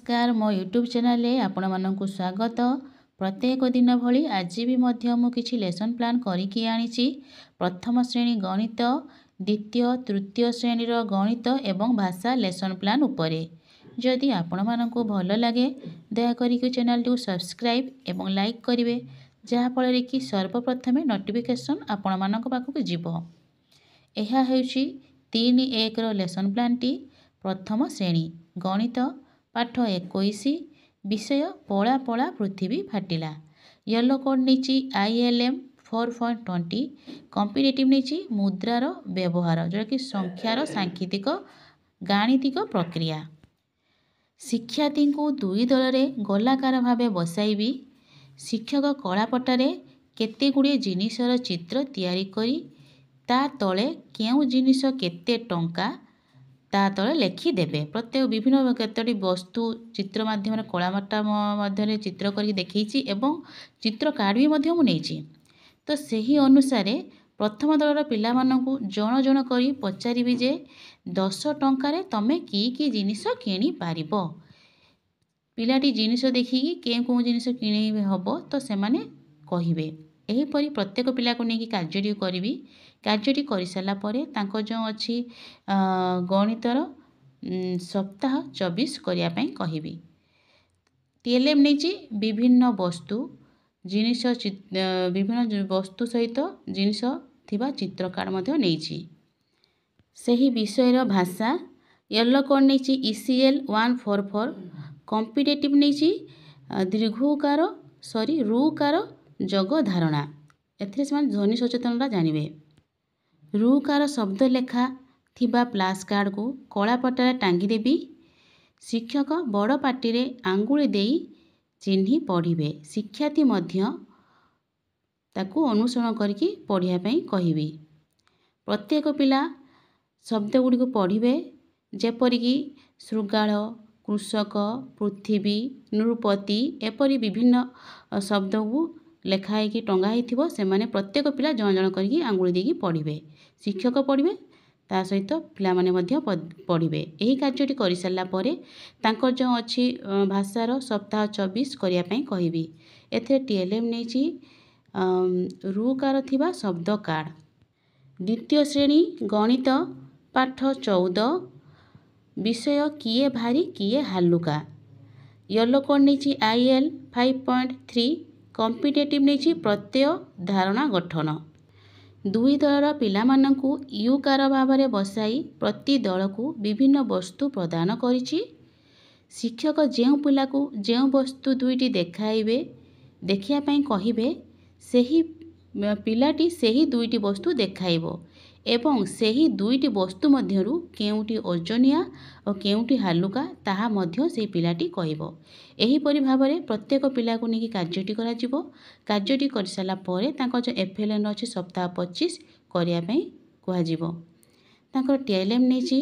नमस्कार मो YouTube channel आपण मानक स्वागत। प्रत्येक दिन भली आज भी मु किछि लेसन प्लान करिकी आनिछि। प्रथम श्रेणी गणित, द्वितीय तृतीय श्रेणीर गणित एवं भाषा लेसन प्लान उपरे। जदि आपण मानक भल लगे दया करिक चैनल टी सब्सक्राइब एवं लाइक करिवे, जहा फल कि सर्वप्रथमे नोटिफिकेशन आपण मानक पाखक जीवो। एहा हेउछि 3-1 रो लेसन प्लान टी। प्रथम श्रेणी गणित पाठ 21 विषय पला पला पृथ्वी फाटिला। येलो कोड नीची ILM 4.20 कॉम्पिटिटिव नीची मुद्रार व्यवहार जो कि संख्यार सांकेतिक गाणितिक प्रक्रिया। शिक्षार्थी को दुई दल में गोलाकार भाव बसाइबी। शिक्षक कलापटारे केते गुड़िए जिनिसर चित्र तैयारी करी ता तले केउ जिनिस केते टंका ता तले लिखिदेवे। प्रत्येक विभिन्न केतोटी वस्तु चित्र माध्यम कलामाटा मध्य चित्र करके देखी एवं चित्र कार्ड भी मध्य मु नेइछि। तो सही अनुसार प्रथम दलर पिला मानकु जण जण करी पचारिबी जे 10 टंकार तमे की जिनिस किनि पारिबो। पिलाटी जिनिस देखिकी केउ जिनिस किनि हबो तो से माने कहिबे। एहीपरि प्रत्येक पिला को नेकी कार्यटी करिवि। कार्यटी करि साला परे तांको जो अछि गणितर सप्ताह 24 करिया पई कहिबि। TLM नेछि विभिन्न वस्तु जिनिस विभिन्न वस्तु सहित जिनिस थिबा चित्र कार्ड मध्य नेछि। सही विषयर भाषा येलो कोड नेछि ECL 144 कॉम्पिटिटिव नेछि दीर्घकार रुकार जग धारणा। एथिरे समान ध्वनि सचेतनता जानिबे। रुकार शब्द लेखा थिबा प्लास कार्ड को कलापटारे टांगी देबी। शिक्षक बड़ पाटी रे आंगुली देई चिन्ही पढ़िबे। शिक्षार्थी मध्य ताकू अनुसरण करके पढ़िया पई कहिबी। प्रत्येक पिला शब्द गुडी को पढ़िबे जेपरिकी शृगाल, कृषक, पृथ्वी, नृपति एपरि विभिन्न शब्द को लेखाई कि टंगा हिथिबो। से माने प्रत्येक पिला जण जण करके आंगुली देकी पढ़िबे। शिक्षक पढ़िबे ता सहित पिला माने मध्य पढ़िबे। एही कार्यटी करि सारला परे तांकर जो अछि भाषार सप्ताह 24 करिया पई कहिबी। एथे TLM नेछि रुकार थिबा शब्द कार्ड। द्वितीय श्रेणी गणित पाठ 14 विषय किए भारी किए हालुका। येलो कोड नेछि IL 5.3 कॉम्पिटिटिव नेछि प्रत्यय धारणा गठन। दुई दलर पिला मानकु युकार भाव बसाई प्रति दल को विभिन्न वस्तु प्रदान करिछि। शिक्षक जेउ पिला को जेउ वस्तु दुईटी देखाइबे देखिया पई कहिबे सेही पिलाटी सेही दुईटी वस्तु देखाइबो एवं सेही दुईटी वस्तु मध्यरु केउटी ओजनिया और केउटी हालुका ताहा मध्य से पिलाटी कहिबो। एही परि भाबरे प्रत्येक पिला को नेकी कार्यटी करा जिवो। कार्यटी कर साला परे तांको जो FLN अछि सप्ताह 25 करिया पई कुहा जिवो। तांको TLM नेछि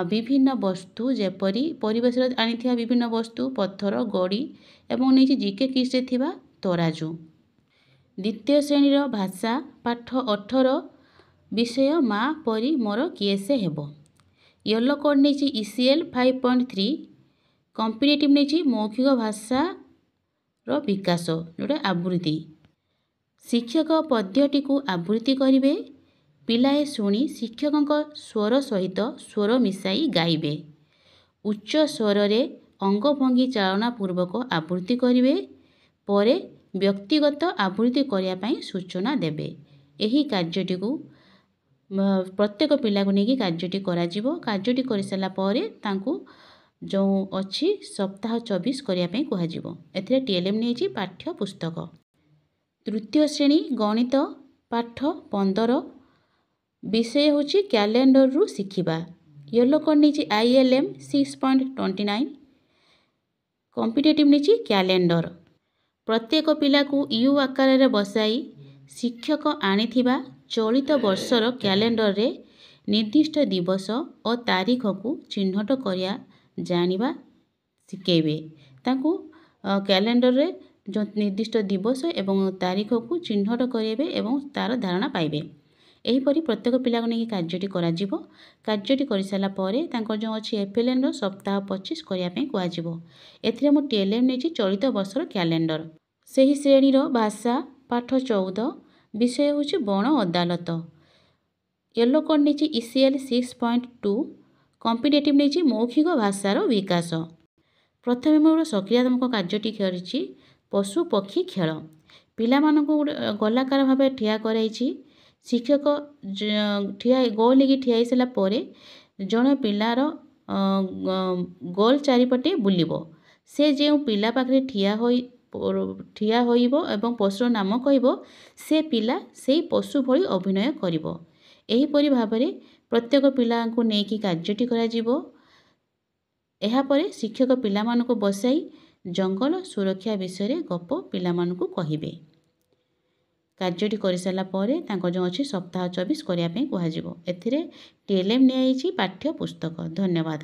विभिन्न वस्तु जेपरि परिवेश आनिथिया विभिन्न वस्तु पत्थर गड़ी एवं नेछि जीके किस थिबा तराजू। द्वितीय श्रेणीर भाषा पाठ 18 विषय मा परी मोर किएसे हेबो। येलो कोड नेछि ECL 5.3 कॉम्पिटिटिव नेछि मौखिक भाषा रो विकास जोटा आवृत्ति। शिक्षक पद्यटी को आवृत्ति करिवे। पिलाए शुणी शिक्षक स्वर सहित स्वर मिसाई गाइबे। उच्च स्वर रे अंगभंगी चालना पूर्वक आवृत्ति करिवे। परे व्यक्तिगत आवृत्ति करिया पई सूचना देबे। एही कार्यटी को प्रत्येक पिला को नेकी कार्यटी करा जिवो। कार्यटी करि साला परे तांकू जो अछि सप्ताह 24 करिया पई कुहा जिवो। एथिरे TLM नेछि पाठ्य पुस्तक। तृतीय श्रेणी गणित पाठ 15 विषय होछि कैलेंडर रु शिखिबा। येलो कोड नेछि ILM 6.29 कॉम्पिटिटिव नेछि कैलेंडर। प्रत्येक पिला को यू आकार रे बसाई शिक्षक आनिथिबा चलित वर्षर कैलेंडर रे निर्दिष्ट दिवस और तारीख को चिन्हट करिया जानिबा शिखेबे। ताकू कैलेंडर रे जो निर्दिष्ट दिवस एवं तारीख को चिन्हट करेबे एवं तार धारणा पाइबे। ଏହିପରି ପ୍ରତ୍ୟେକ ପିଲାକୁ ନେଇକି କାର୍ଯ୍ୟଟି କରାଯିବ। କାର୍ଯ୍ୟଟି କରିସାରିଲା ପରେ ତାଙ୍କର ଯେଉଁ ଅଛି FLNର ସପ୍ତାହ 25 କରିବା ପାଇଁ କୁହାଯିବ। ଏଥିରେ ମୁଁ TLM ନେଇଛି ଚଳିତ ବର୍ଷର କ୍ୟାଲେଣ୍ଡର। ସେହି ଶ୍ରେଣୀର ଭାଷା ପାଠ 14, ବିଷୟ ହେଉଛି ବଣ ଅଦାଲତ। ୟେଲୋ କୋଡ୍ ନେଇଛି ECL 6.2, କମ୍ପିଟେଟିଭ୍ ନେଇଛି ମୌଖିକ ଭାଷାର ବିକାଶ। ପ୍ରଥମେ ମୁଁ ଗୋଟେ ସକ୍ରିୟାତ୍ମକ କାର୍ଯ୍ୟଟି କରିଛି ପଶୁ ପକ୍ଷୀ ଖେଳ। ପିଲାମାନଙ୍କୁ ଗୋଲାକାର ଭାବେ ଠିଆ କରାଇଛି। ଶିକ୍ଷକ ଗୋଲ ହେଇକି ଠିଆ ହେଇସାରିଲା ପରେ ଜଣେ ପିଲାର ଗୋଲ ଚାରିପଟେ ବୁଲିବ। ସେ ଯେଉଁ ପିଲା ପାଖରେ ଠିଆ ହୋଇବ ଏବଂ ପଶୁର ନାମ କହିବ, ସେ ପିଲା ସେଇ ପଶୁ ଭଳି ଅଭିନୟ କରିବ। ଏହିପରି ଭାବରେ ପ୍ରତ୍ୟେକ ପିଲାଙ୍କୁ ନେଇକି କାର୍ଯ୍ୟଟି କରାଯିବ। ଏହାପରେ ଶିକ୍ଷକ ପିଲାମାନଙ୍କୁ ବସାଇ ଜଙ୍ଗଲ ସୁରକ୍ଷା ବିଷୟରେ ଗପ ପିଲାମାନଙ୍କୁ କହିବେ। କାର୍ଯ୍ୟଟି କରିସାରିଲା ପରେ ତାଙ୍କର ଯେଉଁ ଅଛି ସପ୍ତାହ 24 କରିବା ପାଇଁ କୁହାଯିବ। ଏଥିରେ TLM ନିଆଯାଇଛି ପାଠ୍ୟ ପୁସ୍ତକ। ଧନ୍ୟବାଦ।